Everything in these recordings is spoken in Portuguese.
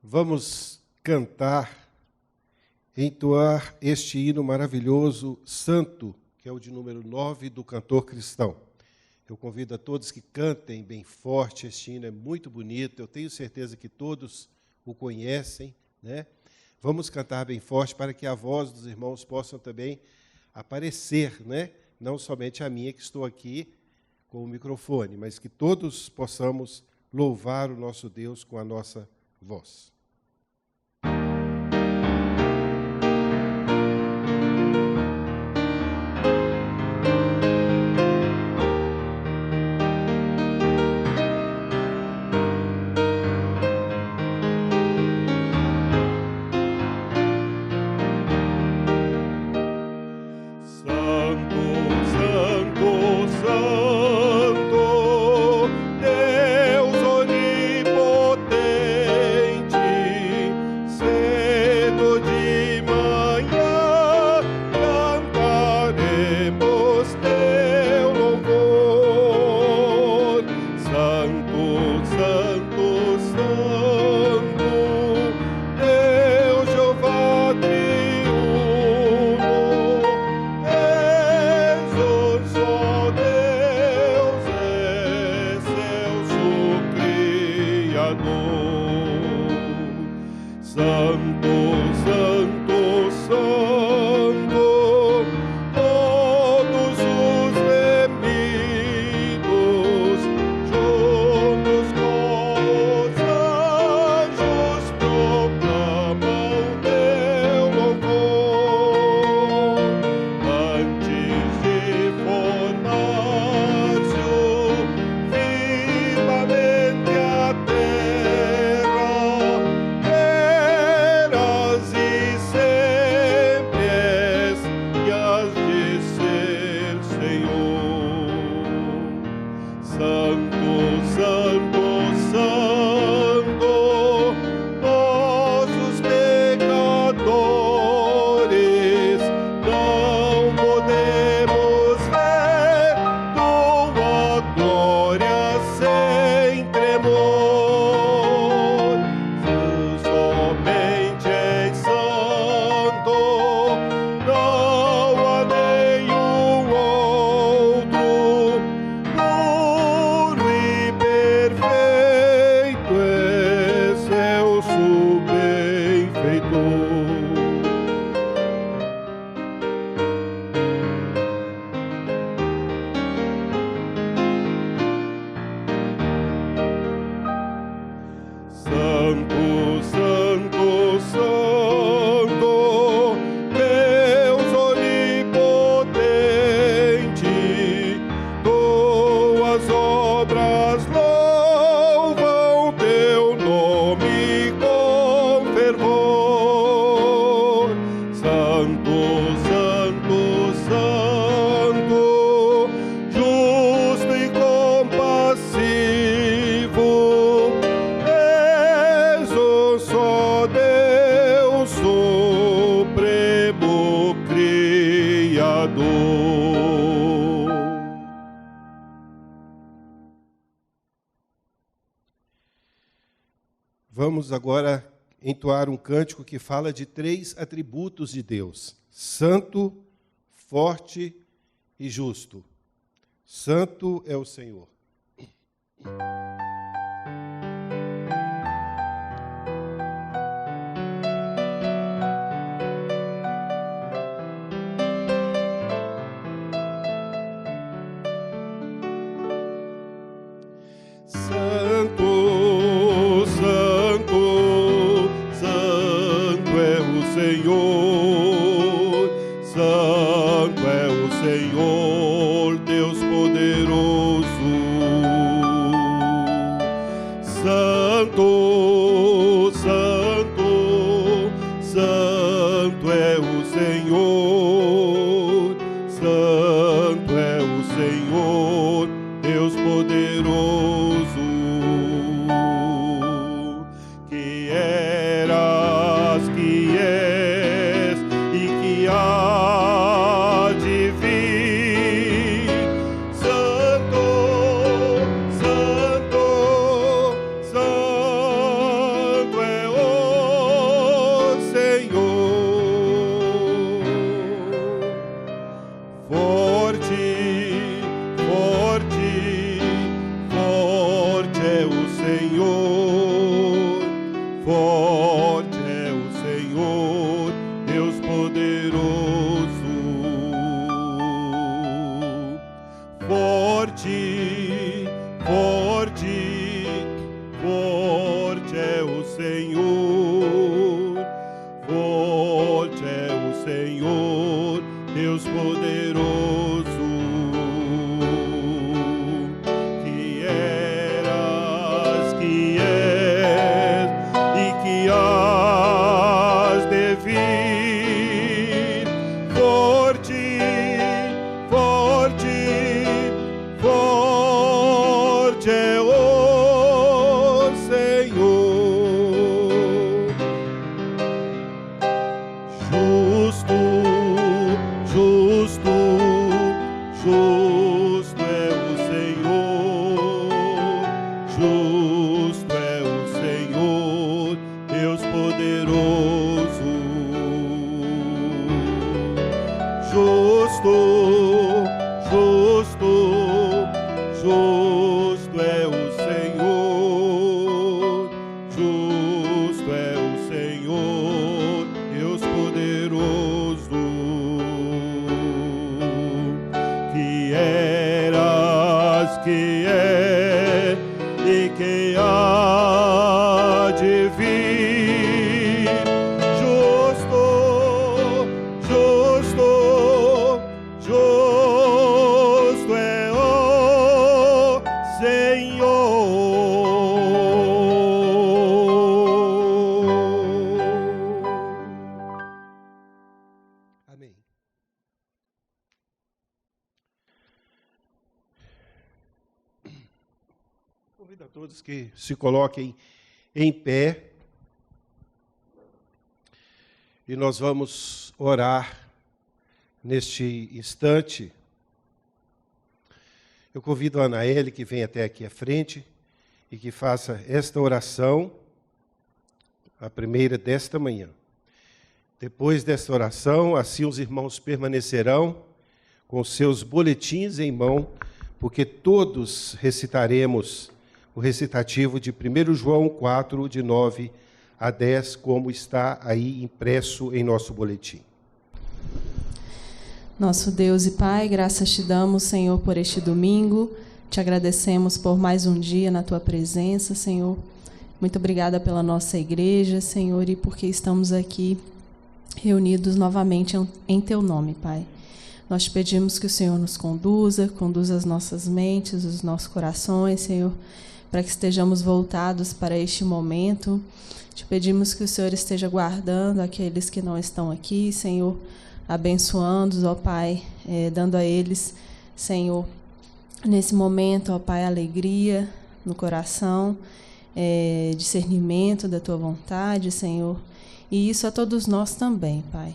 Vamos cantar, entoar este hino maravilhoso, Santo, que é o de número 9 do Cantor Cristão. Eu convido a todos que cantem bem forte, este hino é muito bonito, eu tenho certeza que todos o conhecem, né? Vamos cantar bem forte para que a voz dos irmãos possam também aparecer, né? Não somente a minha que estou aqui com o microfone, mas que todos possamos louvar o nosso Deus com a nossa voz. Vamos agora entoar um cântico que fala de 3 atributos de Deus: santo, forte e justo. Santo é o Senhor. Senhor, Deus poderoso, Santo, Santo, Santo é o Senhor, Santo é o Senhor, Deus poderoso, que eras, que és e que há de vir. Santo, Santo, Santo é o forte é o Senhor, forte é o Senhor, Deus poderoso. Forte, forte, forte é o Senhor, forte é o Senhor, Deus poderoso. Que eras, que és e que hás de vir. Forte, forte, forte é o Senhor. Justo, justo, justo é o Senhor, justo é o Senhor, Deus poderoso. Justo, justo, justo é o Senhor, justo é o Senhor, Deus poderoso. Que eras, que é e que há de vir. Justo, justo, justo é o Senhor. Amém. Convido a todos que se coloquem em pé e nós vamos orar neste instante. Eu convido a Anaele que vem até aqui à frente e que faça esta oração, a primeira desta manhã. Depois desta oração, assim os irmãos permanecerão com seus boletins em mão, porque todos recitaremos o recitativo de 1 João 4, de 9 a 10, como está aí impresso em nosso boletim. Nosso Deus e Pai, graças te damos, Senhor, por este domingo. Te agradecemos por mais um dia na tua presença, Senhor. Muito obrigada pela nossa igreja, Senhor, e porque estamos aqui reunidos novamente em teu nome, Pai. Nós te pedimos que o Senhor nos conduza as nossas mentes, os nossos corações, Senhor, para que estejamos voltados para este momento. Te pedimos que o Senhor esteja guardando aqueles que não estão aqui, Senhor, abençoando-os, ó Pai, dando a eles, Senhor, nesse momento, ó Pai, alegria no coração, discernimento da tua vontade, Senhor, e isso a todos nós também, Pai.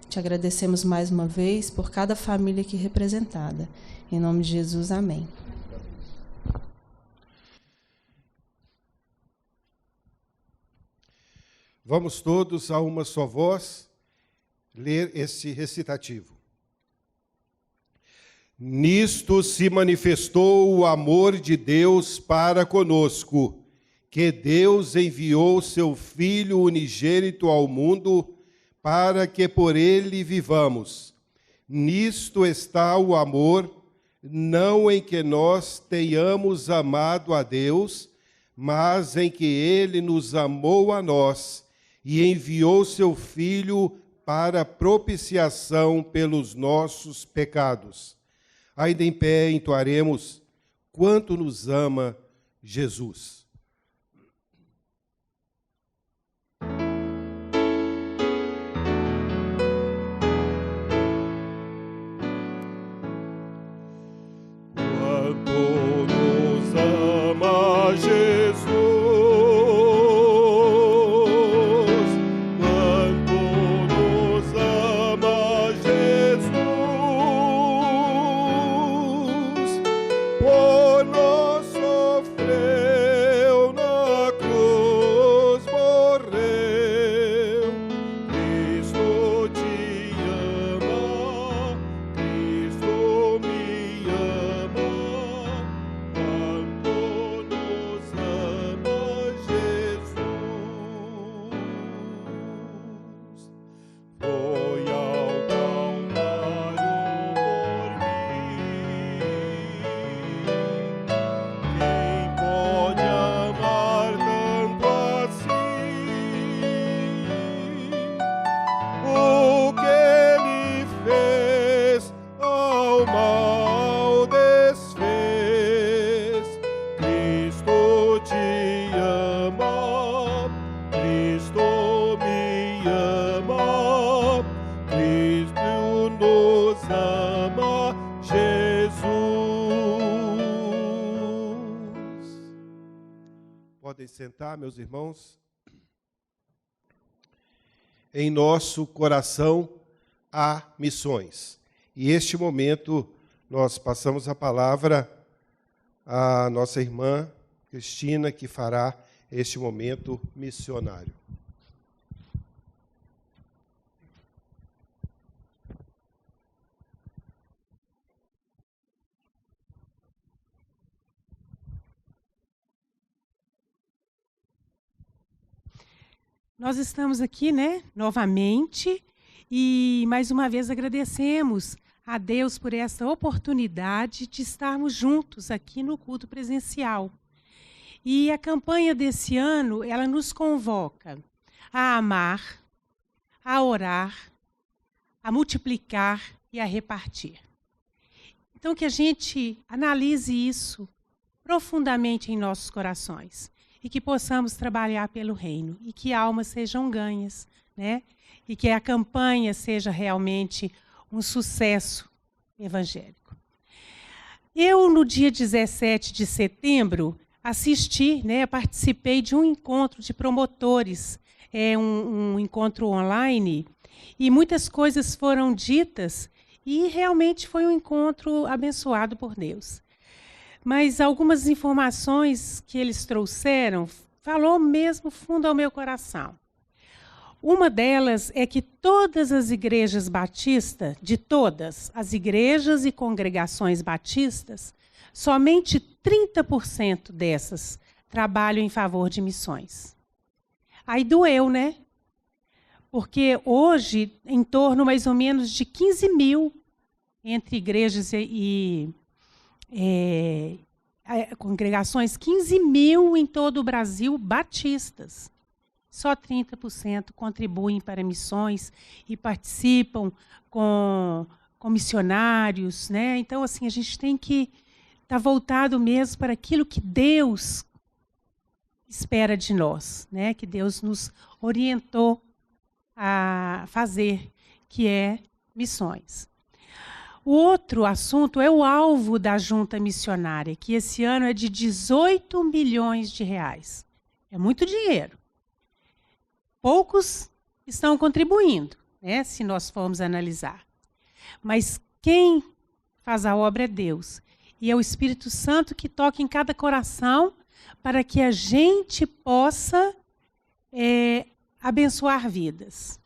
Te agradecemos mais uma vez por cada família aqui representada. Em nome de Jesus, amém. Vamos todos, a uma só voz, ler este recitativo. Nisto se manifestou o amor de Deus para conosco, que Deus enviou seu Filho unigênito ao mundo para que por ele vivamos. Nisto está o amor, não em que nós tenhamos amado a Deus, mas em que ele nos amou a nós e enviou seu Filho para propiciação pelos nossos pecados. Ainda em pé entoaremos quanto nos ama Jesus. Podem sentar, meus irmãos. Em nosso coração há missões. E este momento nós passamos a palavra à nossa irmã Cristina, que fará este momento missionário. Nós estamos aqui, novamente, e mais uma vez agradecemos a Deus por essa oportunidade de estarmos juntos aqui no culto presencial. E a campanha desse ano, ela nos convoca a amar, a orar, a multiplicar e a repartir. Então, que a gente analise isso profundamente em nossos corações. E que possamos trabalhar pelo reino, e que almas sejam ganhas, e que a campanha seja realmente um sucesso evangélico. Eu, no dia 17 de setembro, participei de um encontro de promotores, um encontro online, e muitas coisas foram ditas, e realmente foi um encontro abençoado por Deus. Mas algumas informações que eles trouxeram falou mesmo fundo ao meu coração. Uma delas é que todas as igrejas batistas, de todas as igrejas e congregações batistas, somente 30% dessas trabalham em favor de missões. Aí doeu, né? Porque hoje, em torno mais ou menos de 15 mil entre igrejas e congregações, 15 mil em todo o Brasil batistas. Só 30% contribuem para missões e participam com missionários, Então, assim, a gente tem que estar voltado mesmo para aquilo que Deus espera de nós, Que Deus nos orientou a fazer, que é missões. O outro assunto é o alvo da junta missionária, que esse ano é de 18 milhões de reais. É muito dinheiro. Poucos estão contribuindo, se nós formos analisar. Mas quem faz a obra é Deus. E é o Espírito Santo que toca em cada coração para que a gente possa abençoar vidas.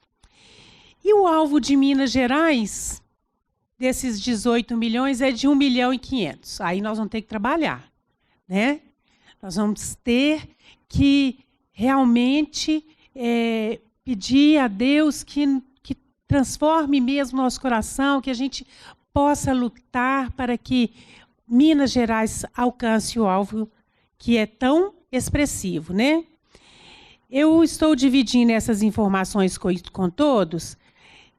E o alvo de Minas Gerais, desses 18 milhões, é de 1.500.000. Aí nós vamos ter que trabalhar, Nós vamos ter que realmente pedir a Deus que transforme mesmo nosso coração, que a gente possa lutar para que Minas Gerais alcance o alvo que é tão expressivo, Eu estou dividindo essas informações com todos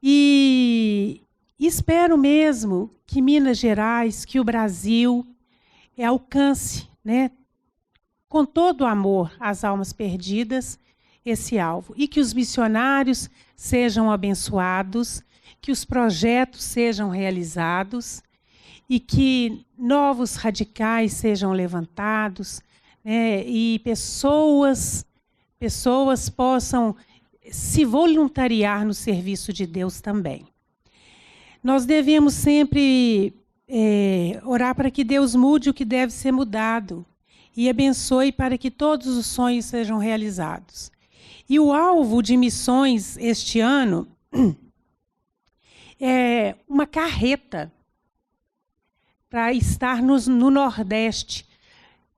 e espero mesmo que Minas Gerais, que o Brasil alcance, com todo o amor às almas perdidas, esse alvo. E que os missionários sejam abençoados, que os projetos sejam realizados e que novos radicais sejam levantados, e pessoas possam se voluntariar no serviço de Deus também. Nós devemos sempre orar para que Deus mude o que deve ser mudado e abençoe para que todos os sonhos sejam realizados. E o alvo de missões este ano é uma carreta para estar no Nordeste,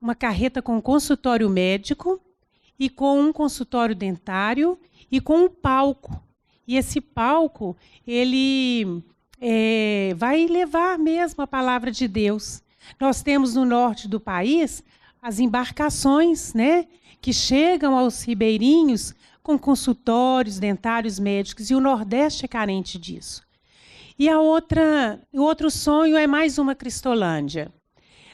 uma carreta com consultório médico e com um consultório dentário e com um palco. E esse palco, ele vai levar mesmo a palavra de Deus. Nós temos no norte do país as embarcações, que chegam aos ribeirinhos com consultórios dentários médicos, e o Nordeste é carente disso. E o outro sonho é mais uma Cristolândia.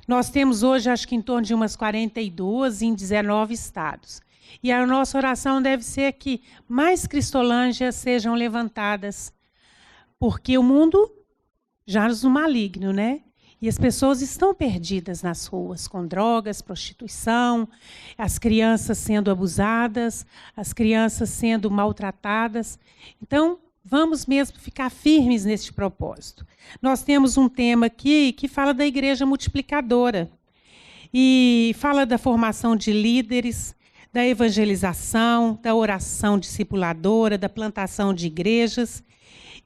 Nós temos hoje, acho que em torno de umas 42 em 19 estados. E a nossa oração deve ser que mais Cristolândias sejam levantadas, porque o mundo jaz no maligno, E as pessoas estão perdidas nas ruas, com drogas, prostituição, as crianças sendo abusadas, as crianças sendo maltratadas. Então, vamos mesmo ficar firmes neste propósito. Nós temos um tema aqui que fala da igreja multiplicadora. E fala da formação de líderes, da evangelização, da oração discipuladora, da plantação de igrejas.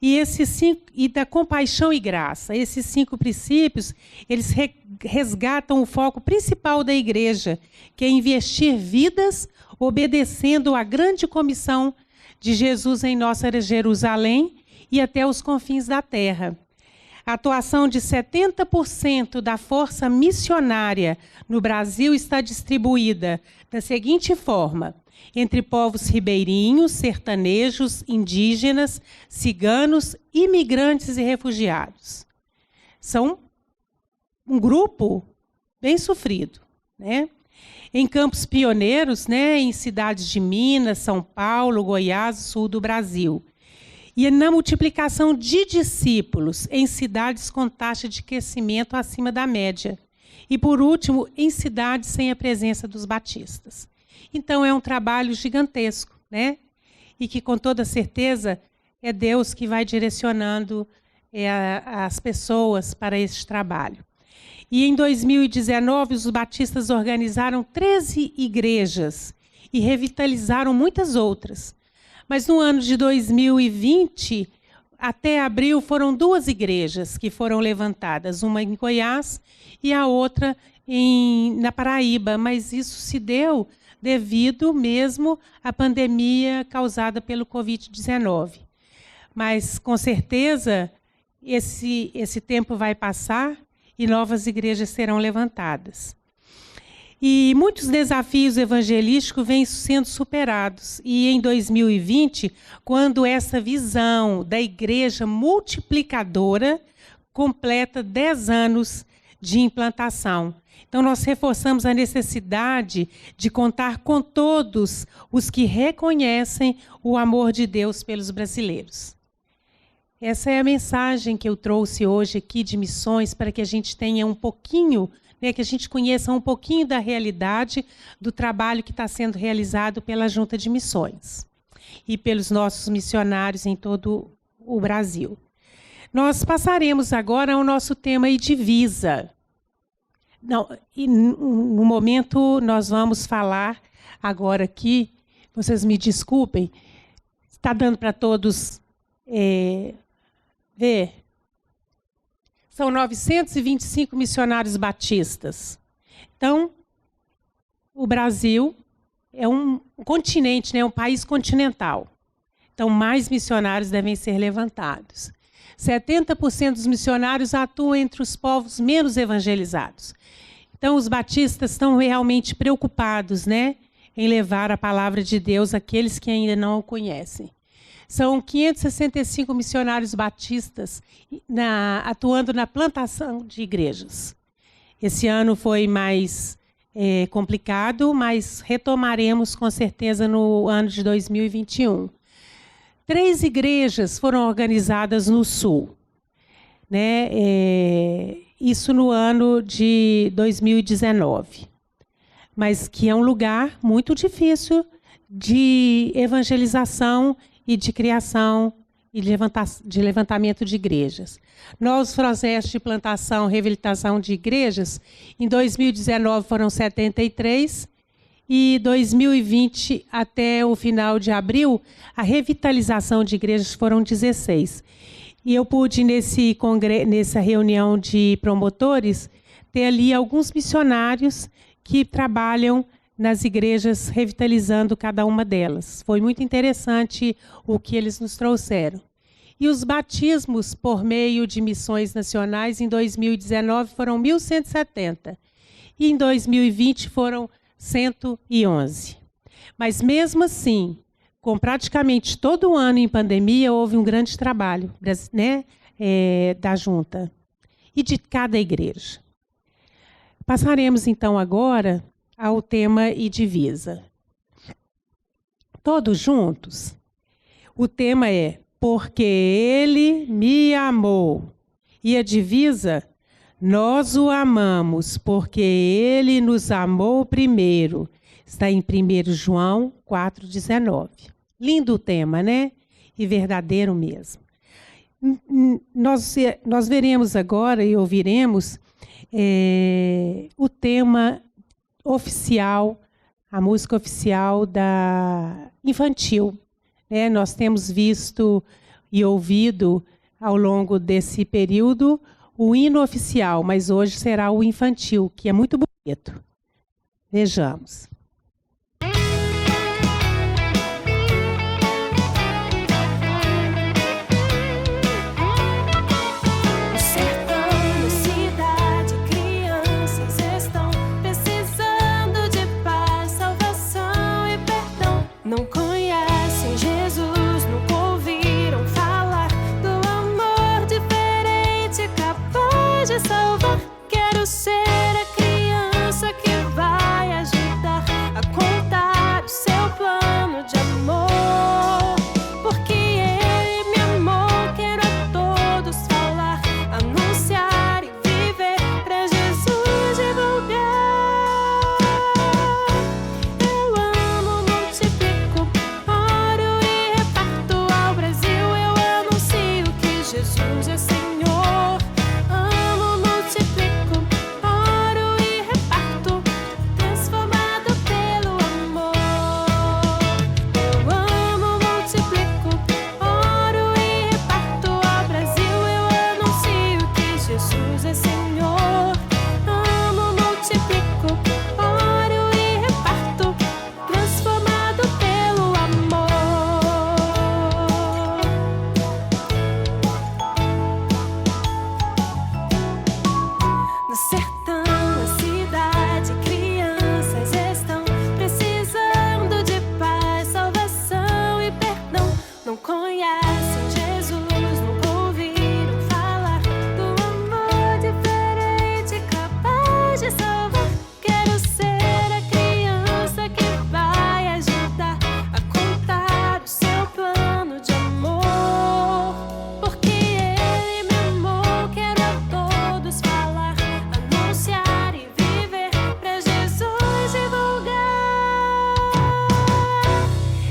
E da compaixão e graça. Esses 5 princípios, eles resgatam o foco principal da igreja, que é investir vidas obedecendo à grande comissão de Jesus em nossa Jerusalém e até os confins da terra. A atuação de 70% da força missionária no Brasil está distribuída da seguinte forma: entre povos ribeirinhos, sertanejos, indígenas, ciganos, imigrantes e refugiados. São um grupo bem sofrido, né? Em campos pioneiros, né, em cidades de Minas, São Paulo, Goiás, sul do Brasil. E na multiplicação de discípulos em cidades com taxa de crescimento acima da média. E, por último, em cidades sem a presença dos batistas. Então, é um trabalho gigantesco, né? E que, com toda certeza, é Deus que vai direcionando as pessoas para esse trabalho. E, em 2019, os batistas organizaram 13 igrejas e revitalizaram muitas outras. Mas, no ano de 2020, até abril, foram 2 igrejas que foram levantadas, uma em Goiás e a outra na Paraíba. Mas isso se deu devido mesmo à pandemia causada pelo Covid-19. Mas, com certeza, esse tempo vai passar e novas igrejas serão levantadas. E muitos desafios evangelísticos vêm sendo superados. E em 2020, quando essa visão da igreja multiplicadora completa 10 anos de implantação. Então, nós reforçamos a necessidade de contar com todos os que reconhecem o amor de Deus pelos brasileiros. Essa é a mensagem que eu trouxe hoje aqui de missões, para que a gente tenha um pouquinho, né, que a gente conheça um pouquinho da realidade do trabalho que está sendo realizado pela Junta de Missões e pelos nossos missionários em todo o Brasil. Nós passaremos agora ao nosso tema e divisa. Não, e no momento nós vamos falar agora aqui, vocês me desculpem, está dando para todos ver? São 925 missionários batistas. Então, o Brasil é um continente, né, um país continental. Então, mais missionários devem ser levantados. 70% dos missionários atuam entre os povos menos evangelizados. Então, os batistas estão realmente preocupados, né, em levar a palavra de Deus àqueles que ainda não o conhecem. São 565 missionários batistas atuando na plantação de igrejas. Esse ano foi mais complicado, mas retomaremos com certeza no ano de 2021. 3 igrejas foram organizadas no Sul, né? Isso no ano de 2019. Mas que é um lugar muito difícil de evangelização e de criação e de levantamento de igrejas. Novos processos de plantação e reabilitação de igrejas, em 2019 foram 73, e 2020, até o final de abril, a revitalização de igrejas foram 16. E eu pude, nessa reunião de promotores, ter ali alguns missionários que trabalham nas igrejas, revitalizando cada uma delas. Foi muito interessante o que eles nos trouxeram. E os batismos por meio de missões nacionais, em 2019, foram 1.170. E em 2020 foram 111. Mas, mesmo assim, com praticamente todo o ano em pandemia, houve um grande trabalho, né, da junta e de cada igreja. Passaremos, então, agora ao tema e divisa. Todos juntos? O tema é: porque ele me amou. E a divisa? Nós o amamos porque ele nos amou primeiro. Está em 1 João 4,19. Lindo o tema, né? E verdadeiro mesmo. Nós veremos agora e ouviremos o tema oficial, a música oficial da infantil. Né? Nós temos visto e ouvido ao longo desse período o hino oficial, mas hoje será o infantil, que é muito bonito. Vejamos. Não conhecem Jesus, nunca ouviram falar do amor diferente, capaz de salvar. Quero ser a criança que vai ajudar a contar o seu plano de amor. Porque Ele me amou, quero a todos falar, anunciar e viver pra Jesus divulgar. Eu amo, multiplico, oro e reparto ao Brasil. Eu anuncio que Jesus é Senhor. Amo, multiplico, oro e reparto, transformado pelo amor. Eu amo, multiplico, oro e reparto ao Brasil. Eu anuncio que Jesus é Senhor. Amo, multiplico, oro e reparto, transformado pelo amor. No sertão, na cidade, crianças estão precisando de paz, salvação e perdão. Não conhecem Jesus, nunca ouviram falar do amor diferente, capaz de salvar. Quero ser a criança que vai ajudar a contar o seu plano de amor. Porque Ele me amou, quero a todos falar, anunciar e viver pra Jesus divulgar.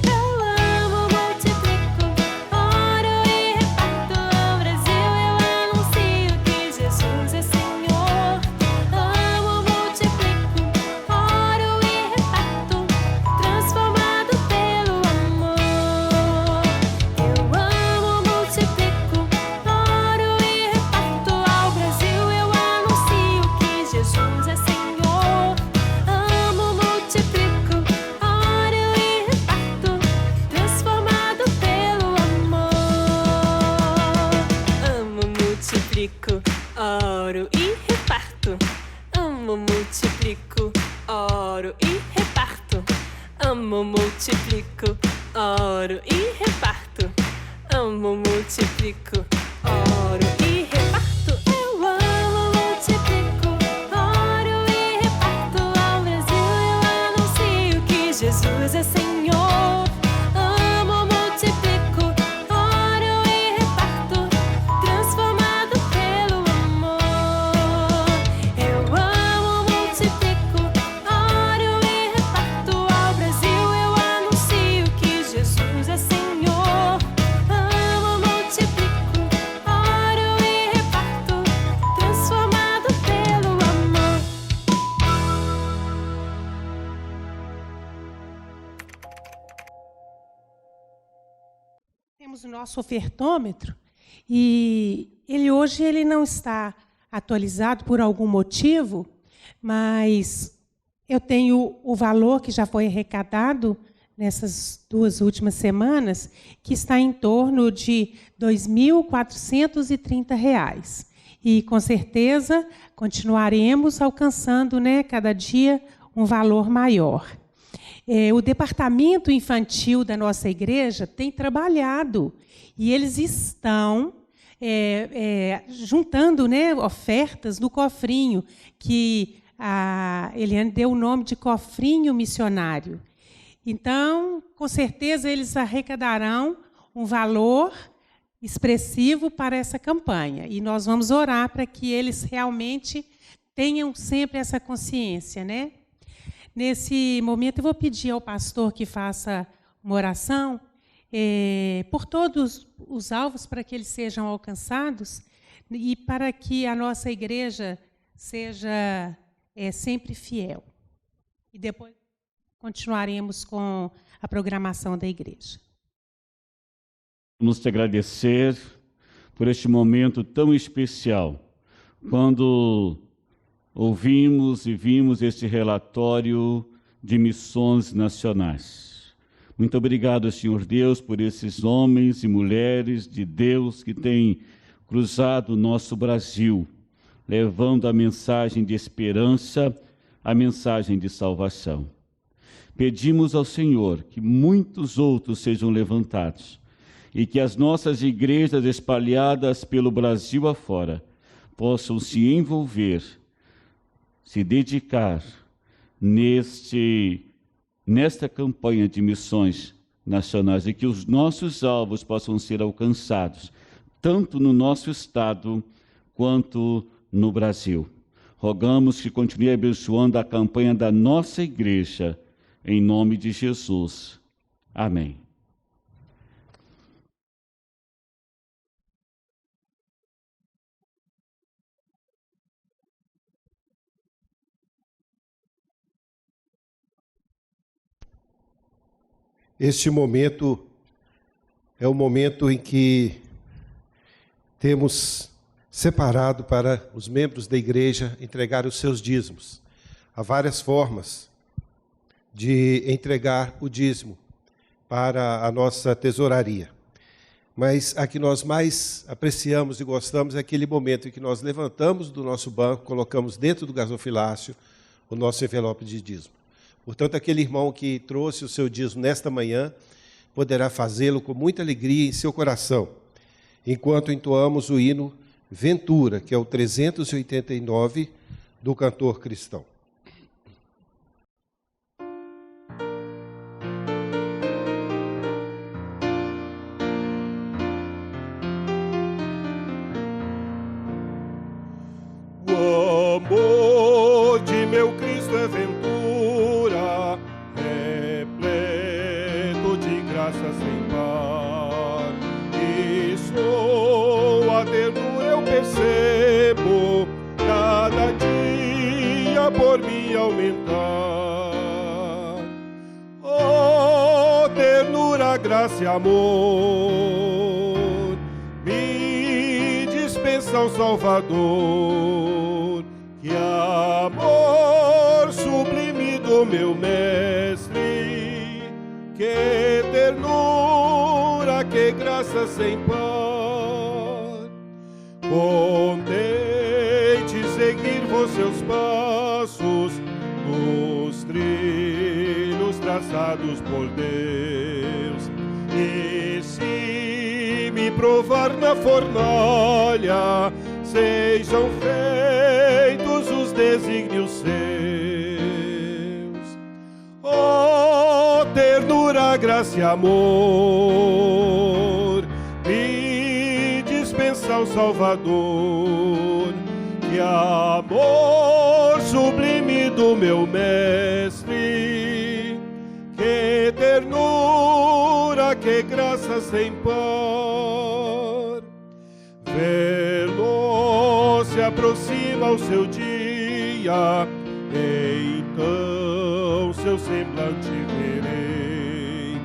Eu amo, multiplico, oro e reparto ao Brasil. Eu anuncio que Jesus é Senhor. Amo, multiplico, oro e reparto, transformado pelo amor. Eu amo, multiplico, oro e reparto ao Brasil. Eu anuncio que Jesus é Senhor. Amo, multiplico, oro e reparto, transformado pelo amor. Amo, multiplico, oro e reparto. Amo, multiplico, oro e reparto. Amo, multiplico, oro e reparto. Amo, multiplico, oro e reparto. Eu amo, multiplico, oro e reparto ao Brasil. Eu anuncio que Jesus é Senhor. Amo, multiplico, oro e reparto, transformado pelo amor. Eu amo, multiplico, oro e reparto ao Brasil. Eu anuncio que Jesus é Senhor. Amo, multiplico, oro e reparto, transformado pelo amor. Temos o nosso ofertômetro e hoje ele não está atualizado por algum motivo, mas eu tenho o valor que já foi arrecadado nessas 2 últimas semanas, que está em torno de R$ 2.430. E, com certeza, continuaremos alcançando, né, cada dia um valor maior. O departamento infantil da nossa igreja tem trabalhado e eles estão juntando, né, ofertas no cofrinho, que a Eliane deu o nome de cofrinho missionário. Então, com certeza, eles arrecadarão um valor expressivo para essa campanha. E nós vamos orar para que eles realmente tenham sempre essa consciência, né? Nesse momento, eu vou pedir ao pastor que faça uma oração por todos os alvos, para que eles sejam alcançados e para que a nossa igreja seja sempre fiel. E depois continuaremos com a programação da igreja. Vamos te agradecer por este momento tão especial, quando ouvimos e vimos este relatório de missões nacionais. Muito obrigado, Senhor Deus, por esses homens e mulheres de Deus que têm cruzado o nosso Brasil, levando a mensagem de esperança, a mensagem de salvação. Pedimos ao Senhor que muitos outros sejam levantados e que as nossas igrejas espalhadas pelo Brasil afora possam se envolver, se dedicar nesta campanha de missões nacionais e que os nossos alvos possam ser alcançados, tanto no nosso estado quanto no Brasil. Rogamos que continue abençoando a campanha da nossa igreja, em nome de Jesus. Amém. Este momento é o momento em que temos separado para os membros da igreja entregar os seus dízimos. Há várias formas de entregar o dízimo para a nossa tesouraria. Mas a que nós mais apreciamos e gostamos é aquele momento em que nós levantamos do nosso banco, colocamos dentro do gasofilácio o nosso envelope de dízimo. Portanto, aquele irmão que trouxe o seu dízimo nesta manhã poderá fazê-lo com muita alegria em seu coração, enquanto entoamos o hino Ventura, que é o 389 do cantor cristão. O amor de meu Cristo é ventura, repleto de graça sem par. E sua ternura eu percebo, cada dia por mim aumentar. Oh, ternura, graça e amor, me dispensa o Salvador. Que amor sublime do meu mestre, que ternura, que graça sem par. Contente seguir vos seus passos, nos trilhos traçados por Deus. E se me provar na fornalha, sejam feitos os desígnios seus. Oh, ternura, graça e amor, me dispensa o Salvador. Que amor sublime do meu mestre, que ternura, que graça sem par. Veloz se aproxima o seu dia, então seu semblante verei.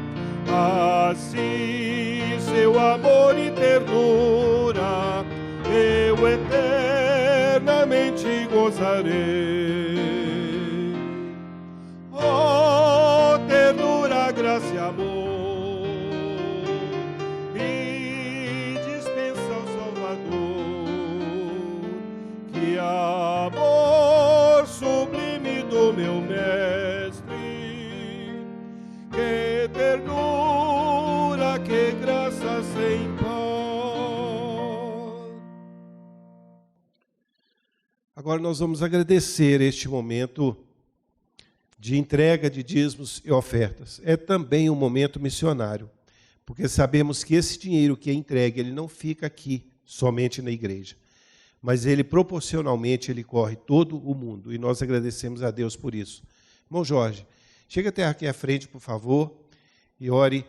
Assim seu amor e ternura eu eternamente gozarei. Oh, ternura, graça e amor, me dispensa o Salvador. Que amor sublime do meu mestre, que ternura, que graça sem par. Agora nós vamos agradecer este momento de entrega de dízimos e ofertas. É também um momento missionário, porque sabemos que esse dinheiro que é entregue, ele não fica aqui, somente na igreja, mas ele proporcionalmente ele corre todo o mundo, e nós agradecemos a Deus por isso. Irmão Jorge, chega até aqui à frente, por favor, e ore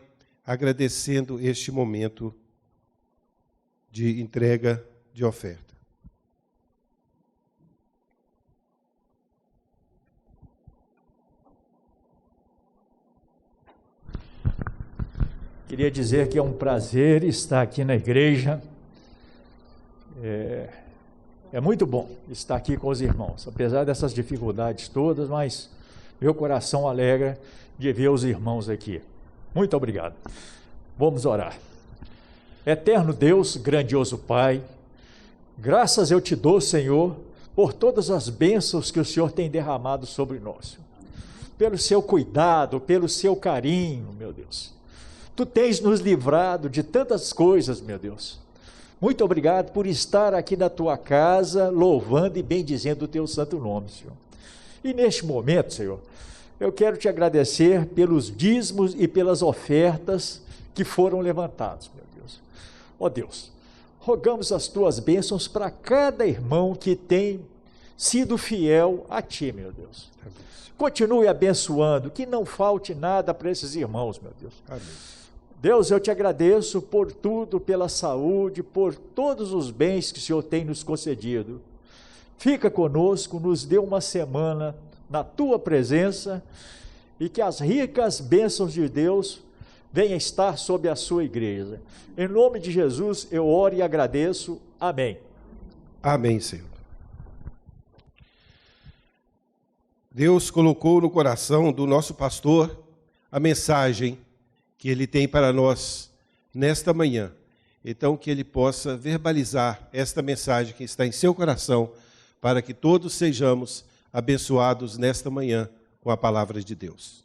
agradecendo este momento de entrega de oferta. Queria dizer que é um prazer estar aqui na igreja. É muito bom estar aqui com os irmãos, apesar dessas dificuldades todas, mas meu coração alegra de ver os irmãos aqui. Muito obrigado. Vamos orar. Eterno Deus, grandioso Pai, graças eu te dou, Senhor, por todas as bênçãos que o Senhor tem derramado sobre nós, pelo seu cuidado, pelo seu carinho, meu Deus. Tu tens nos livrado de tantas coisas, meu Deus. Muito obrigado por estar aqui na tua casa, louvando e bendizendo o teu santo nome, Senhor. E neste momento, Senhor, eu quero te agradecer pelos dízimos e pelas ofertas que foram levantados, meu Deus. Ó Deus, rogamos as tuas bênçãos para cada irmão que tem sido fiel a ti, meu Deus. Continue abençoando, que não falte nada para esses irmãos, meu Deus. Amém. Deus, eu te agradeço por tudo, pela saúde, por todos os bens que o Senhor tem nos concedido. Fica conosco, nos dê uma semana na tua presença e que as ricas bênçãos de Deus venham estar sobre a sua igreja. Em nome de Jesus, eu oro e agradeço. Amém. Amém, Senhor. Deus colocou no coração do nosso pastor a mensagem que ele tem para nós nesta manhã. Então, que ele possa verbalizar esta mensagem que está em seu coração, para que todos sejamos abençoados nesta manhã com a palavra de Deus.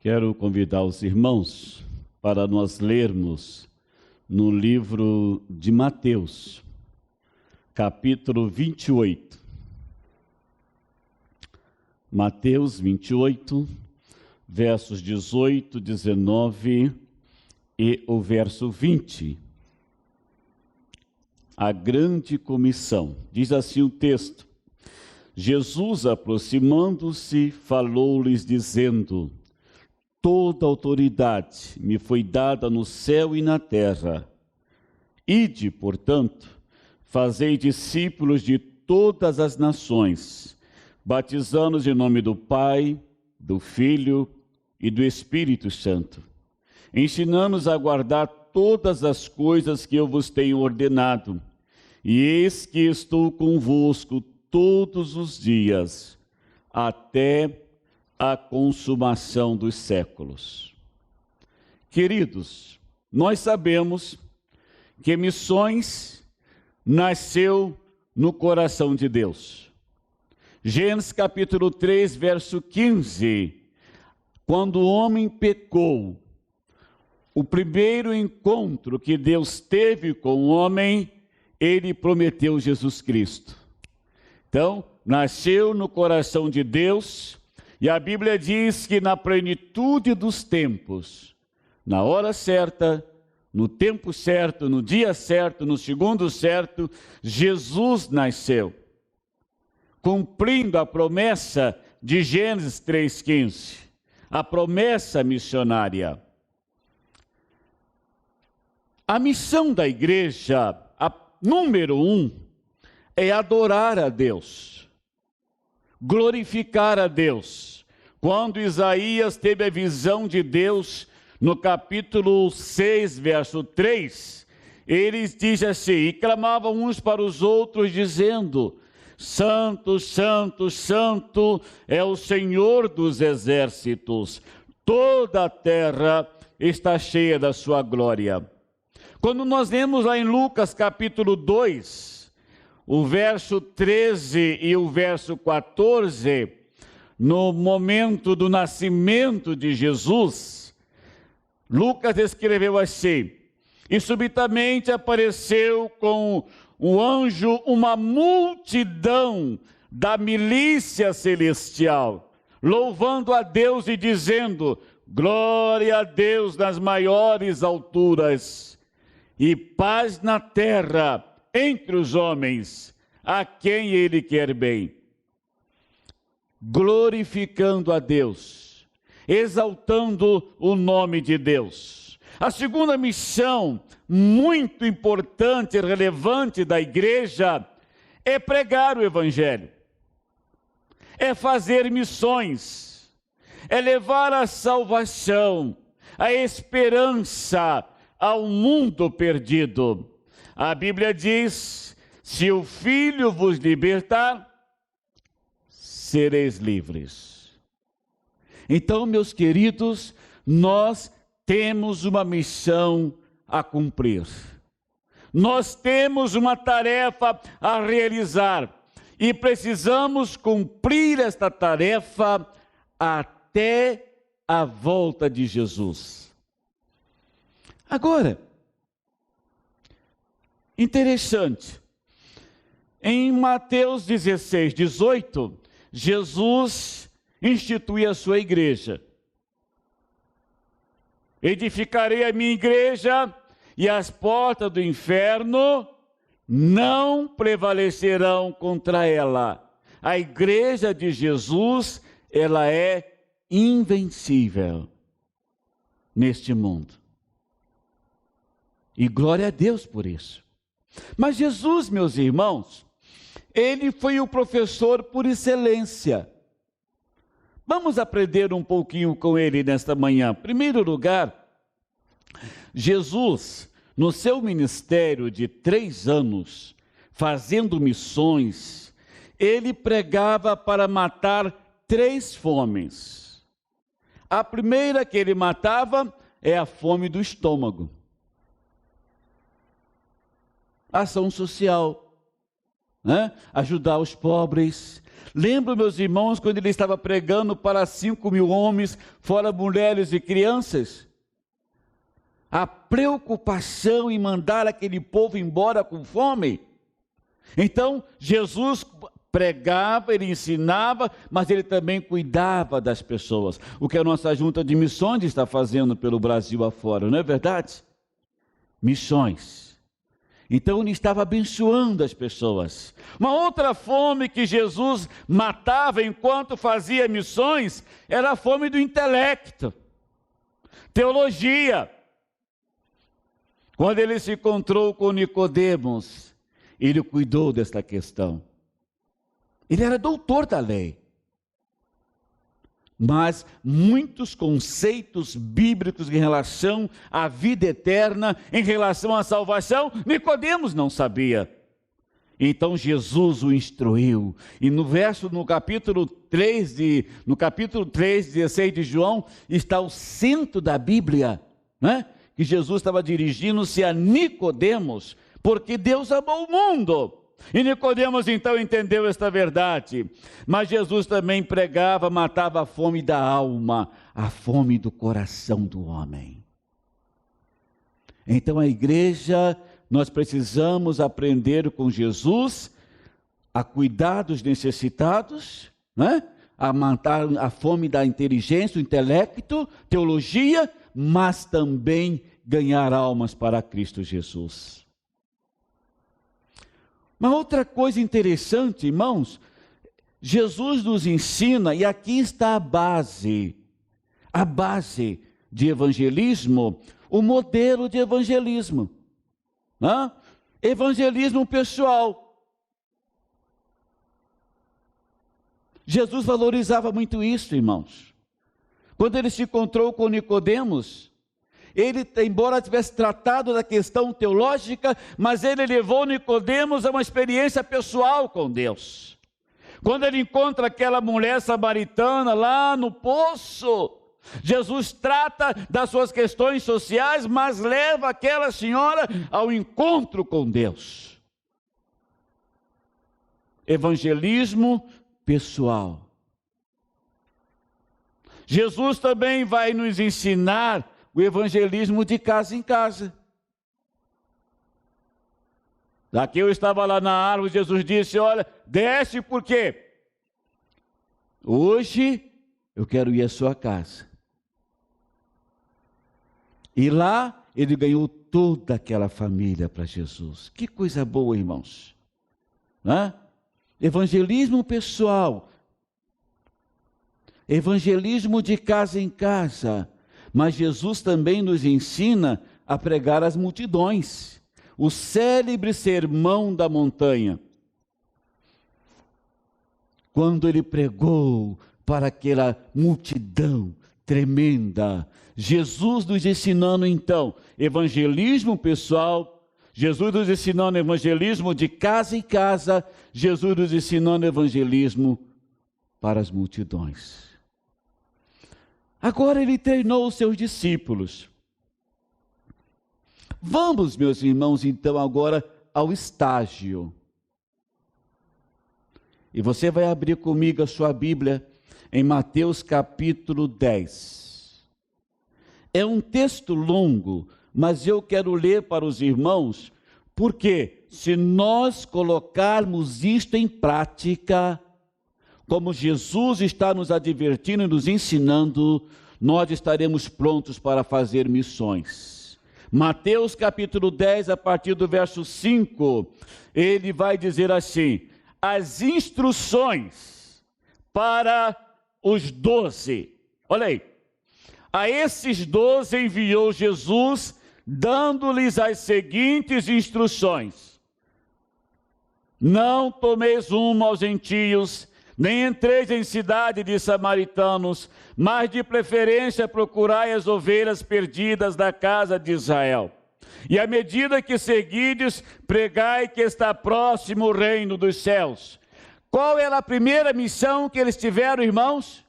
Quero convidar os irmãos para nós lermos no livro de Mateus, capítulo 28. Mateus 28, versos 18, 19 e o verso 20. A grande comissão. Diz assim o texto: Jesus, aproximando-se, falou-lhes dizendo: toda autoridade me foi dada no céu e na terra. Ide, portanto, fazei discípulos de todas as nações, batizando-os em nome do Pai, do Filho e do Espírito Santo, ensinando-os a guardar todas as coisas que eu vos tenho ordenado. E eis que estou convosco todos os dias, até a consumação dos séculos. Queridos, nós sabemos que missões nasceu no coração de Deus. Gênesis capítulo 3, verso 15, quando o homem pecou, o primeiro encontro que Deus teve com o homem, ele prometeu Jesus Cristo. Então, nasceu no coração de Deus. E a Bíblia diz que na plenitude dos tempos, na hora certa, no tempo certo, no dia certo, no segundo certo, Jesus nasceu, cumprindo a promessa de Gênesis 3,15, a promessa missionária. A missão da igreja, a número 1, é adorar a Deus, glorificar a Deus. Quando Isaías teve a visão de Deus, no capítulo 6, verso 3, eles dizem assim: e clamavam uns para os outros, dizendo: Santo, Santo, Santo é o Senhor dos exércitos, toda a terra está cheia da sua glória. Quando nós lemos lá em Lucas capítulo 2, o verso 13 e o verso 14, no momento do nascimento de Jesus, Lucas escreveu assim: e subitamente apareceu com o anjo uma multidão da milícia celestial, louvando a Deus e dizendo: glória a Deus nas maiores alturas, e paz na terra entre os homens, a quem Ele quer bem. Glorificando a Deus, exaltando o nome de Deus. A segunda missão, muito importante e relevante da igreja, é pregar o Evangelho, é fazer missões, é levar a salvação, a esperança ao mundo perdido. A Bíblia diz: se o Filho vos libertar, sereis livres. Então, meus queridos, nós temos uma missão a cumprir. Nós temos uma tarefa a realizar e precisamos cumprir esta tarefa até a volta de Jesus. Agora, interessante, em Mateus 16, 18, Jesus institui a sua igreja. Edificarei a minha igreja e as portas do inferno não prevalecerão contra ela. A igreja de Jesus, ela é invencível neste mundo. E glória a Deus por isso. Mas Jesus, meus irmãos, ele foi o professor por excelência. Vamos aprender um pouquinho com ele nesta manhã. Em primeiro lugar, Jesus, no seu ministério de 3 anos, fazendo missões, ele pregava para matar 3 fomes. A primeira que ele matava é a fome do estômago. Ação social, né? Ajudar os pobres. Lembro, meus irmãos, quando ele estava pregando para 5.000 homens, fora mulheres e crianças? A preocupação em mandar aquele povo embora com fome. Então, Jesus pregava, ele ensinava, mas ele também cuidava das pessoas. O que a nossa junta de missões está fazendo pelo Brasil afora, não é verdade? Missões. Então ele estava abençoando as pessoas. Uma outra fome que Jesus matava enquanto fazia missões era a fome do intelecto, teologia. Quando ele se encontrou com Nicodemos, ele cuidou desta questão. Ele era doutor da lei. Mas muitos conceitos bíblicos em relação à vida eterna, em relação à salvação, Nicodemos não sabia. Então Jesus o instruiu. E no capítulo 3, 16 de João, está o centro da Bíblia, né? Que Jesus estava dirigindo-se a Nicodemos, porque Deus amou o mundo. E Nicodemos então entendeu esta verdade. Mas Jesus também pregava, matava a fome da alma, a fome do coração do homem. Então a igreja, nós precisamos aprender com Jesus a cuidar dos necessitados, né? A matar a fome da inteligência, do intelecto, teologia, mas também ganhar almas para Cristo Jesus. Uma outra coisa interessante, irmãos, Jesus nos ensina, e aqui está a base de evangelismo, o modelo de evangelismo, né? Evangelismo pessoal. Jesus valorizava muito isso, irmãos. Quando ele se encontrou com Nicodemos, ele, embora tivesse tratado da questão teológica, mas ele levou Nicodemos a uma experiência pessoal com Deus. Quando ele encontra aquela mulher samaritana lá no poço, Jesus trata das suas questões sociais, mas leva aquela senhora ao encontro com Deus. Evangelismo pessoal. Jesus também vai nos ensinar o evangelismo de casa em casa. Zaqueu estava lá na árvore, Jesus disse, olha, desce por quê? Hoje eu quero ir à sua casa. E lá ele ganhou toda aquela família para Jesus. Que coisa boa, irmãos. Né? Evangelismo pessoal. Evangelismo de casa em casa. Mas Jesus também nos ensina a pregar às multidões. O célebre sermão da montanha. Quando ele pregou para aquela multidão tremenda, Jesus nos ensinando então evangelismo pessoal, Jesus nos ensinando evangelismo de casa em casa, Jesus nos ensinando evangelismo para as multidões. Agora ele treinou os seus discípulos. Vamos, meus irmãos, então agora ao estágio. E você vai abrir comigo a sua Bíblia em Mateus capítulo 10. É um texto longo, mas eu quero ler para os irmãos, porque se nós colocarmos isto em prática, como Jesus está nos advertindo e nos ensinando, nós estaremos prontos para fazer missões. Mateus capítulo 10, a partir do verso 5, ele vai dizer assim, as instruções para os 12. Olha aí. A esses 12 enviou Jesus, dando-lhes as seguintes instruções. Não tomeis rumo aos gentios, nem entreis em cidade de samaritanos, mas de preferência procurai as ovelhas perdidas da casa de Israel. E à medida que seguides, pregai que está próximo o reino dos céus. Qual era a primeira missão que eles tiveram, irmãos?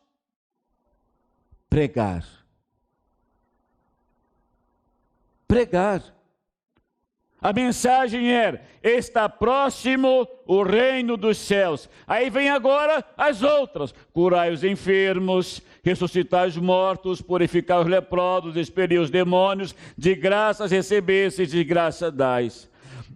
Pregar. Pregar. A mensagem era, está próximo o reino dos céus. Aí vem agora as outras. Curai os enfermos, ressuscitai os mortos, purificai os leprosos, expelir os demônios, de graças recebestes, de graça dais.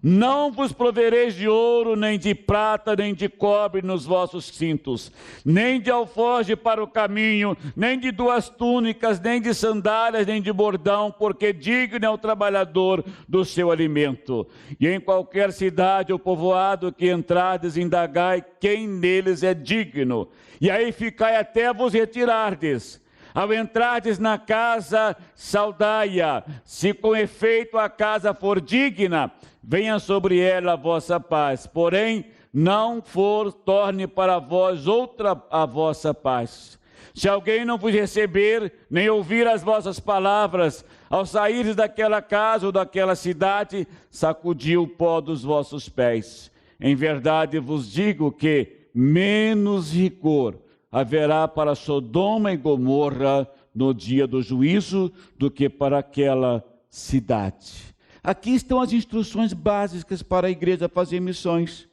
Não vos provereis de ouro, nem de prata, nem de cobre nos vossos cintos, nem de alforje para o caminho, nem de 2 túnicas, nem de sandálias, nem de bordão, porque digno é o trabalhador do seu alimento. E em qualquer cidade ou povoado que entrardes, indagai quem neles é digno, e aí ficai até vos retirardes. Ao entrardes na casa, saudai-a. Se com efeito a casa for digna, venha sobre ela a vossa paz. Porém, não for, torne para vós outra a vossa paz. Se alguém não vos receber, nem ouvir as vossas palavras, ao saíres daquela casa ou daquela cidade, sacudi o pó dos vossos pés. Em verdade vos digo que menos rigor haverá para Sodoma e Gomorra no dia do juízo do que para aquela cidade. Aqui estão as instruções básicas para a igreja fazer missões.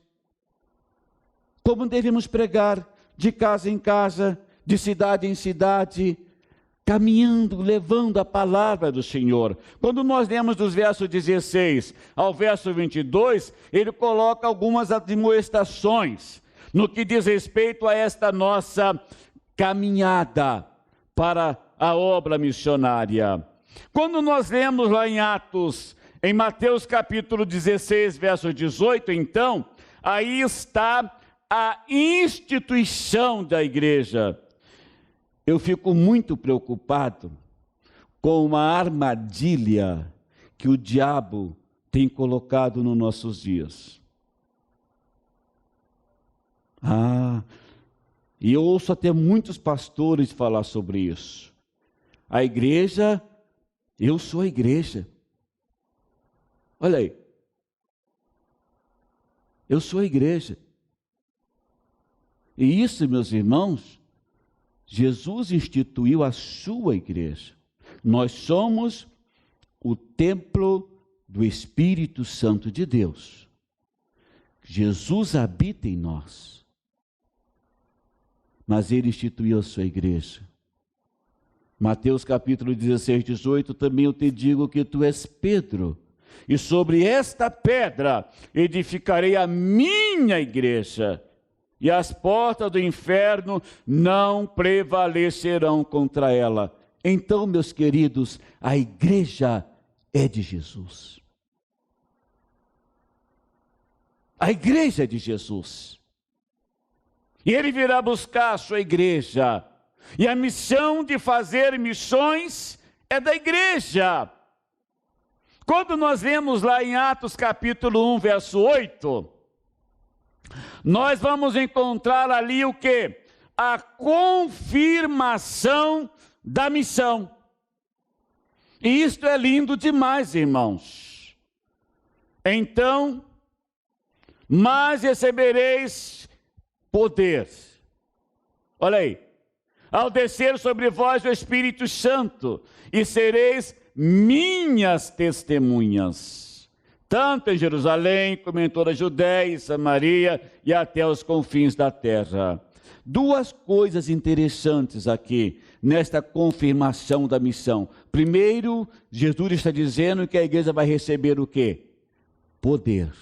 Como devemos pregar de casa em casa, de cidade em cidade, caminhando, levando a palavra do Senhor. Quando nós lemos dos versos 16 ao verso 22, ele coloca algumas admoestações no que diz respeito a esta nossa caminhada para a obra missionária. Quando nós lemos lá em Atos, em Mateus capítulo 16, verso 18, então, aí está a instituição da igreja. Eu fico muito preocupado com uma armadilha que o diabo tem colocado nos nossos dias. E eu ouço até muitos pastores falar sobre isso. A igreja, eu sou a igreja. Olha aí. Eu sou a igreja. E isso, meus irmãos, Jesus instituiu a sua igreja. Nós somos o templo do Espírito Santo de Deus. Jesus habita em nós. Mas ele instituiu a sua igreja. Mateus capítulo 16, 18, também eu te digo que tu és Pedro, e sobre esta pedra edificarei a minha igreja, e as portas do inferno não prevalecerão contra ela. Então, meus queridos, a igreja é de Jesus. A igreja é de Jesus. E ele virá buscar a sua igreja. E a missão de fazer missões é da igreja. Quando nós lemos lá em Atos capítulo 1, verso 8, nós vamos encontrar ali o quê? A confirmação da missão. E isto é lindo demais, irmãos. Então, mas recebereis poder. Olha aí. Ao descer sobre vós o Espírito Santo, e sereis minhas testemunhas, tanto em Jerusalém, como em toda a Judéia e Samaria, e até os confins da terra. Duas coisas interessantes aqui, nesta confirmação da missão. Primeiro, Jesus está dizendo que a igreja vai receber o quê? Poder.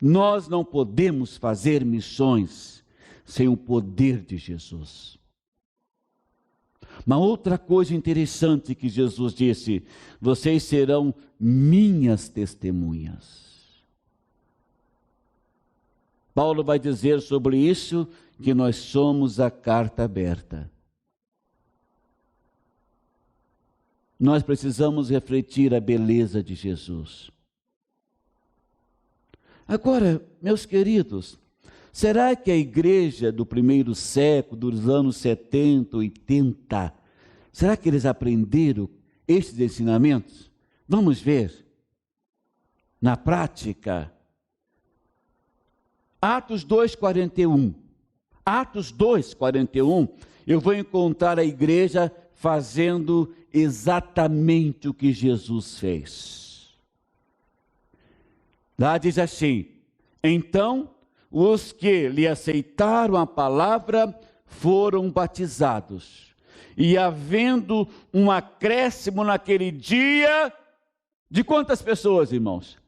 Nós não podemos fazer missões sem o poder de Jesus. Uma outra coisa interessante que Jesus disse: vocês serão minhas testemunhas. Paulo vai dizer sobre isso que nós somos a carta aberta. Nós precisamos refletir a beleza de Jesus. Agora, meus queridos, será que a igreja do primeiro século, dos anos 70, 80, será que eles aprenderam estes ensinamentos? Vamos ver. Na prática, Atos 2:41. Atos 2:41, eu vou encontrar a igreja fazendo exatamente o que Jesus fez. Lá diz assim: então os que lhe aceitaram a palavra foram batizados, e havendo um acréscimo naquele dia, de quantas pessoas, irmãos?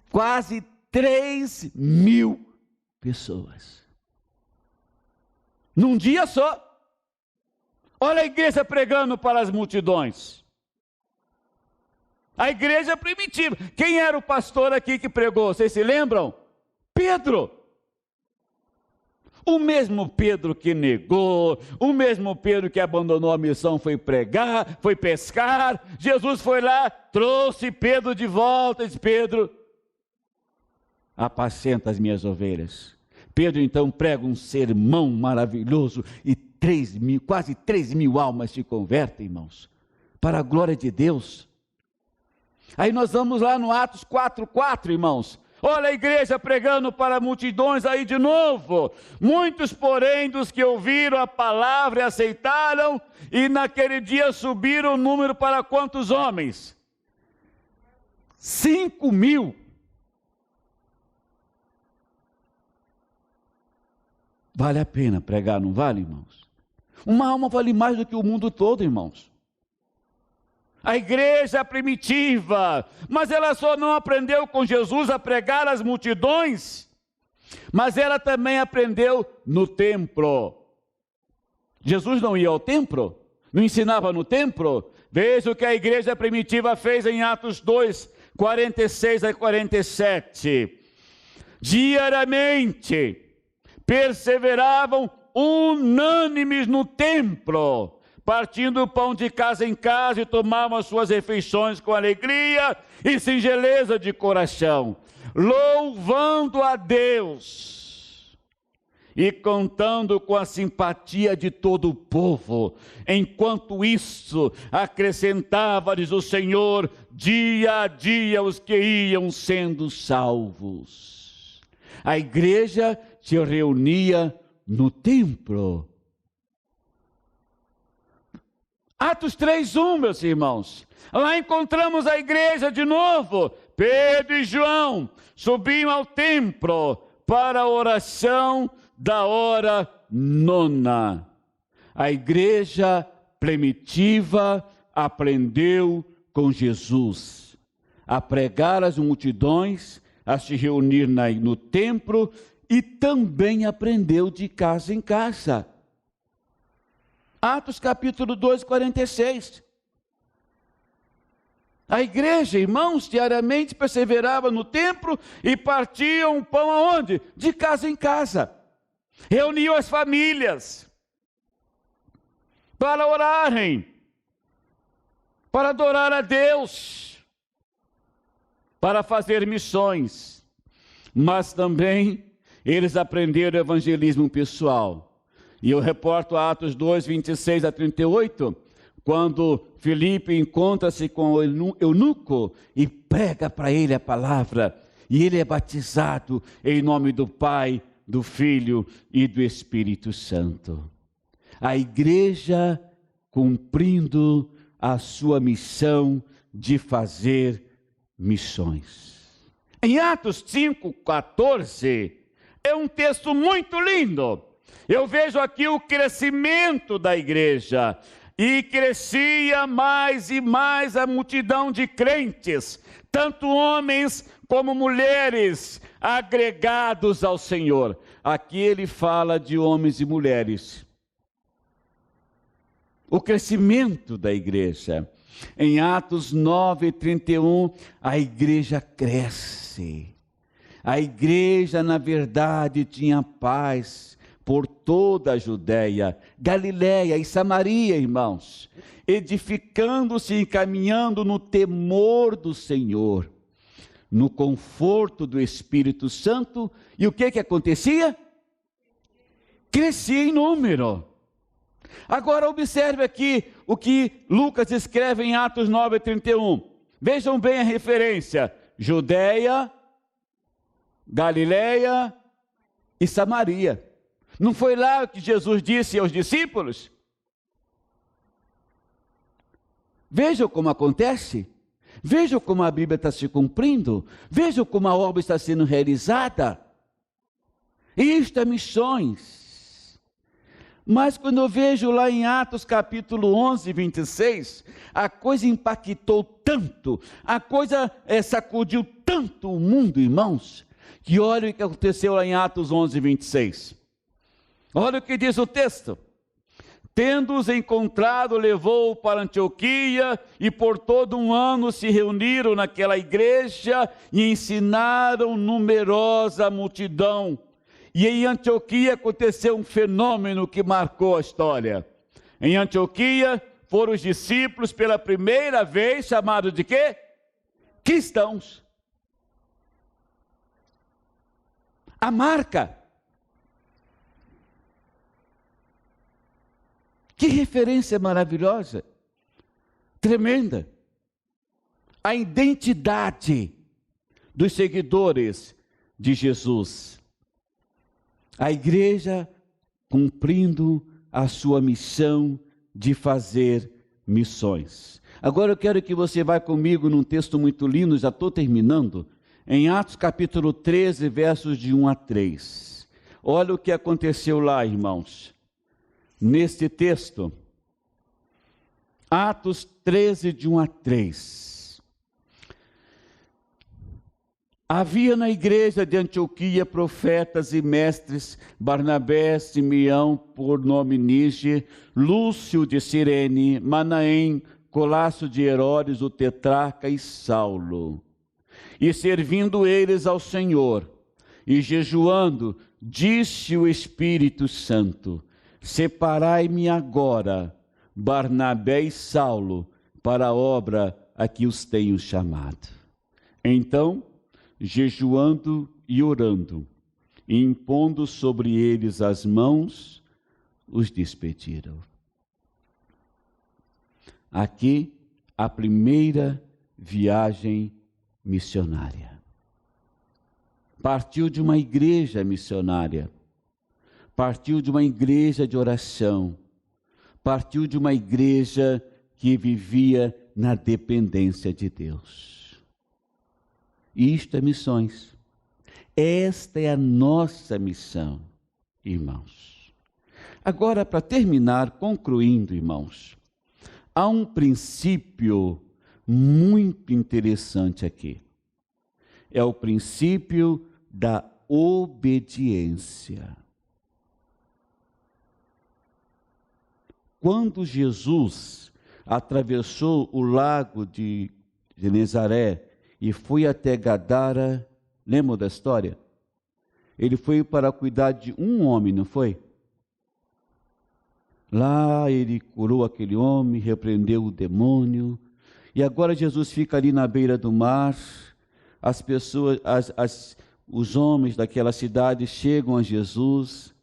Quase 3.000 pessoas. Num dia só. Olha a igreja pregando para as multidões. A igreja primitiva. Quem era o pastor aqui que pregou? Vocês se lembram? Pedro. O mesmo Pedro que negou, o mesmo Pedro que abandonou a missão, foi pregar, foi pescar. Jesus foi lá, trouxe Pedro de volta e disse: Pedro, apacenta as minhas ovelhas. Pedro então prega um sermão maravilhoso e quase 3.000 almas se convertem, irmãos, para a glória de Deus. Aí nós vamos lá no Atos 4:4, irmãos. Olha a igreja pregando para multidões aí de novo. Muitos, porém, dos que ouviram a palavra e aceitaram, e naquele dia subiram o número para quantos homens? 5.000. Vale a pena pregar, não vale, irmãos? Uma alma vale mais do que o mundo todo, irmãos. A igreja primitiva, mas ela só não aprendeu com Jesus a pregar às multidões, mas ela também aprendeu no templo. Jesus não ia ao templo? Não ensinava no templo? Veja o que a igreja primitiva fez em Atos 2, 46 a 47. Diariamente perseveravam unânimes no templo, partindo o pão de casa em casa, e tomavam as suas refeições com alegria e singeleza de coração, louvando a Deus e contando com a simpatia de todo o povo. Enquanto isso, acrescentava-lhes o Senhor dia a dia os que iam sendo salvos. A igreja se reunia no templo. Atos 3:1, meus irmãos. Lá encontramos a igreja de novo. Pedro e João subiam ao templo para a oração da hora nona. A igreja primitiva aprendeu com Jesus a pregar às multidões, a se reunir no templo e também aprendeu de casa em casa. Atos capítulo 2, 46. A igreja, irmãos, diariamente perseverava no templo e partiam o pão aonde? De casa em casa. Reuniam as famílias para orarem, para adorar a Deus, para fazer missões. Mas também eles aprenderam o evangelismo pessoal. E eu reporto Atos 2, 26 a 38, quando Filipe encontra-se com o eunuco e prega para ele a palavra, e ele é batizado em nome do Pai, do Filho e do Espírito Santo. A igreja cumprindo a sua missão de fazer missões. Em Atos 5, 14, é um texto muito lindo. Eu vejo aqui o crescimento da igreja. E crescia mais e mais a multidão de crentes, tanto homens como mulheres, agregados ao Senhor. Aqui ele fala de homens e mulheres. O crescimento da igreja. Em Atos 9, 31, a igreja cresce. A igreja, na verdade, tinha paz por toda a Judéia, Galiléia e Samaria, irmãos, edificando-se e caminhando no temor do Senhor, no conforto do Espírito Santo. E o que acontecia? Crescia em número. Agora observe aqui o que Lucas escreve em Atos 9, 31. Vejam bem a referência: Judéia, Galiléia e Samaria. Não foi lá que Jesus disse aos discípulos? Vejam como acontece. Vejam como a Bíblia está se cumprindo. Vejam como a obra está sendo realizada. Isto é missões. Mas quando eu vejo lá em Atos capítulo 11, 26, a coisa impactou tanto, a coisa sacudiu tanto o mundo, irmãos, que olha o que aconteceu lá em Atos 11, 26. Olha o que diz o texto: tendo-os encontrado, levou-o para Antioquia, e por todo um ano se reuniram naquela igreja e ensinaram numerosa multidão. E em Antioquia aconteceu um fenômeno que marcou a história. Em Antioquia foram os discípulos pela primeira vez chamados de quê? Cristãos. A marca. Que referência maravilhosa, tremenda. A identidade dos seguidores de Jesus. A igreja cumprindo a sua missão de fazer missões. Agora eu quero que você vá comigo num texto muito lindo, já estou terminando, em Atos capítulo 13, versos de 1 a 3. Olha o que aconteceu lá, irmãos. Neste texto, Atos 13, de 1 a 3. Havia na igreja de Antioquia profetas e mestres: Barnabé, Simeão, por nome Níger, Lúcio de Cirene, Manaém, Colasso de Herodes, o tetrarca, e Saulo. E servindo eles ao Senhor, e jejuando, disse o Espírito Santo: separai-me agora, Barnabé e Saulo, para a obra a que os tenho chamado. Então, jejuando e orando, e impondo sobre eles as mãos, os despediram. Aqui, a primeira viagem missionária. Partiu de uma igreja missionária. Partiu de uma igreja de oração, partiu de uma igreja que vivia na dependência de Deus. Isto é missões. Esta é a nossa missão, irmãos. Agora, para terminar, concluindo, irmãos, há um princípio muito interessante aqui. É o princípio da obediência. Quando Jesus atravessou o lago de Genezaré e foi até Gadara, lembra da história? Ele foi para cuidar de um homem, não foi? Lá ele curou aquele homem, repreendeu o demônio, e agora Jesus fica ali na beira do mar. As pessoas, os homens daquela cidade chegam a Jesus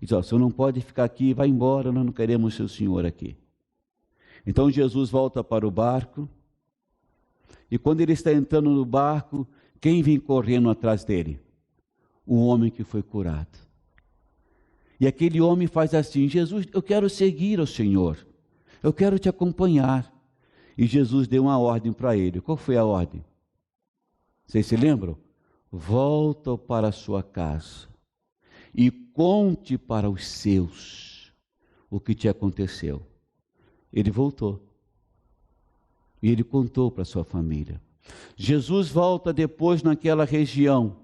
e dizem: o senhor não pode ficar aqui, vai embora, nós não queremos seu senhor aqui. Então Jesus volta para o barco, e quando ele está entrando no barco, quem vem correndo atrás dele? O homem que foi curado. E aquele homem faz assim: Jesus, eu quero seguir ao Senhor, eu quero te acompanhar. E Jesus deu uma ordem para ele. Qual foi a ordem? Vocês se lembram? Volta para a sua casa e conte para os seus o que te aconteceu. Ele voltou e ele contou para a sua família. Jesus volta depois naquela região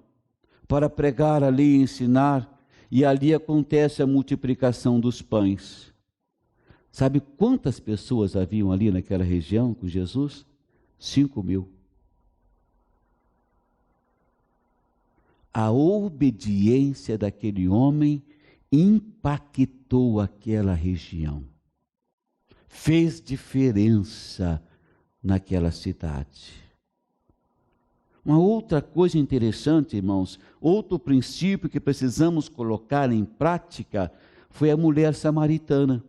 para pregar ali e ensinar, e ali acontece a multiplicação dos pães. Sabe quantas pessoas haviam ali naquela região com Jesus? 5.000. A obediência daquele homem impactou aquela região. Fez diferença naquela cidade. Uma outra coisa interessante, irmãos, outro princípio que precisamos colocar em prática foi a mulher samaritana.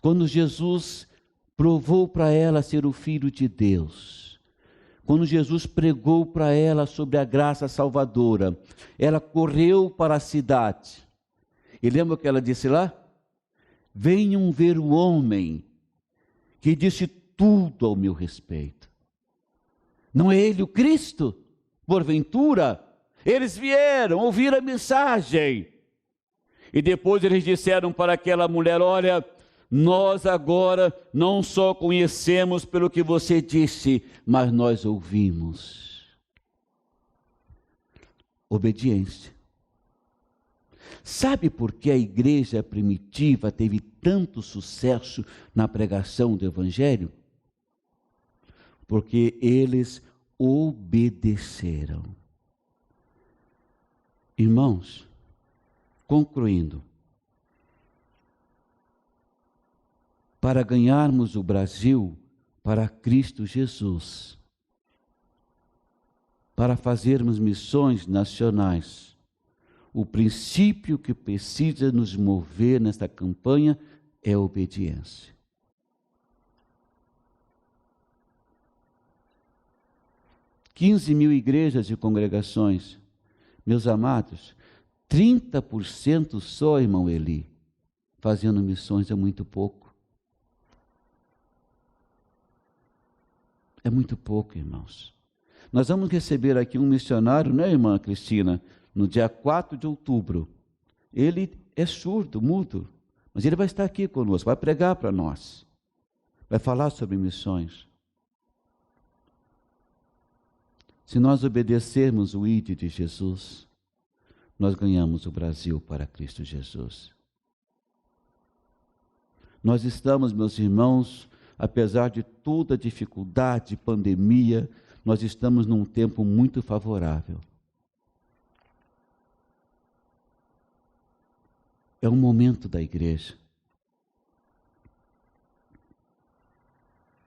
Quando Jesus provou para ela ser o Filho de Deus, quando Jesus pregou para ela sobre a graça salvadora, ela correu para a cidade. E lembra o que ela disse lá? Venham ver o homem que disse tudo ao meu respeito. Não é ele o Cristo? Porventura, eles vieram ouvir a mensagem. E depois eles disseram para aquela mulher: olha, nós agora não só conhecemos pelo que você disse, mas nós ouvimos. Obediência. Sabe por que a igreja primitiva teve tanto sucesso na pregação do Evangelho? Porque eles obedeceram. Irmãos, concluindo, para ganharmos o Brasil para Cristo Jesus, para fazermos missões nacionais, o princípio que precisa nos mover nesta campanha é a obediência. $15.000 igrejas e congregações. Meus amados, 30% só, irmão Eli, fazendo missões é muito pouco. É muito pouco, irmãos. Nós vamos receber aqui um missionário, né, irmã Cristina, no dia 4 de outubro. Ele é surdo, mudo, mas ele vai estar aqui conosco, vai pregar para nós, vai falar sobre missões. Se nós obedecermos o ID de Jesus, nós ganhamos o Brasil para Cristo Jesus. Nós estamos, meus irmãos, apesar de toda a dificuldade, pandemia, nós estamos num tempo muito favorável. É um momento da igreja.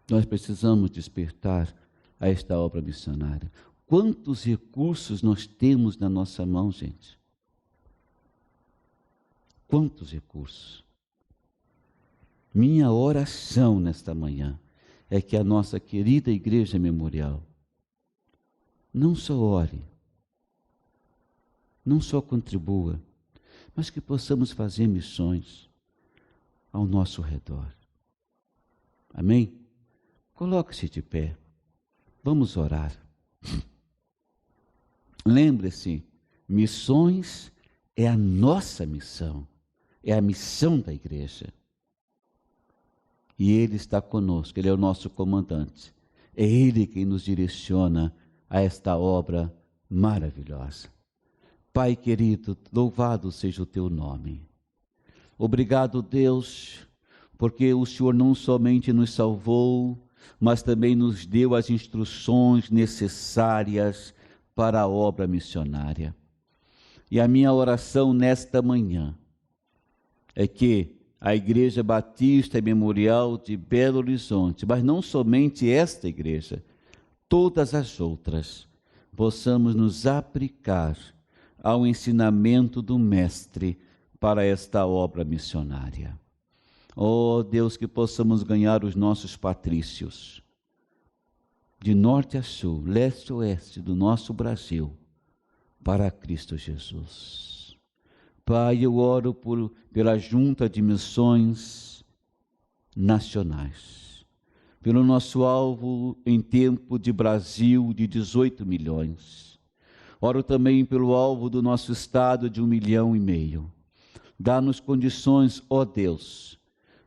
Nós precisamos despertar a esta obra missionária. Quantos recursos nós temos na nossa mão, gente? Quantos recursos? Minha oração nesta manhã é que a nossa querida Igreja Memorial não só ore, não só contribua, mas que possamos fazer missões ao nosso redor. Amém? Coloque-se de pé. Vamos orar. Lembre-se, missões é a nossa missão, é a missão da igreja. E Ele está conosco, Ele é o nosso comandante. É Ele quem nos direciona a esta obra maravilhosa. Pai querido, louvado seja o Teu nome. Obrigado, Deus, porque o Senhor não somente nos salvou, mas também nos deu as instruções necessárias para a obra missionária. E a minha oração nesta manhã é que a Igreja Batista e Memorial de Belo Horizonte, mas não somente esta igreja, todas as outras, possamos nos aplicar ao ensinamento do Mestre para esta obra missionária. Oh Deus, que possamos ganhar os nossos patrícios, de norte a sul, leste a oeste do nosso Brasil, para Cristo Jesus. Pai, eu oro pela Junta de Missões Nacionais, pelo nosso alvo em tempo de Brasil de 18 milhões. Oro também pelo alvo do nosso estado de 1,5 milhão. Dá-nos condições, ó Deus,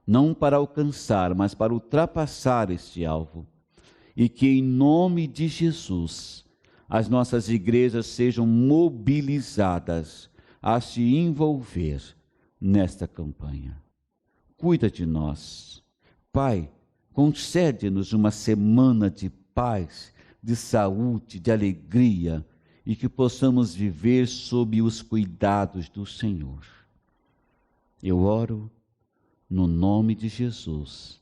não para alcançar, mas para ultrapassar este alvo. E que em nome de Jesus, as nossas igrejas sejam mobilizadas a se envolver nesta campanha. Cuida de nós. Pai, concede-nos uma semana de paz, de saúde, de alegria, e que possamos viver sob os cuidados do Senhor. Eu oro no nome de Jesus.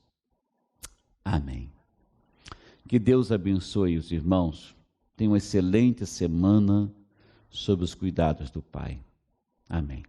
Amém. Que Deus abençoe os irmãos. Tenham uma excelente semana sob os cuidados do Pai. Amém.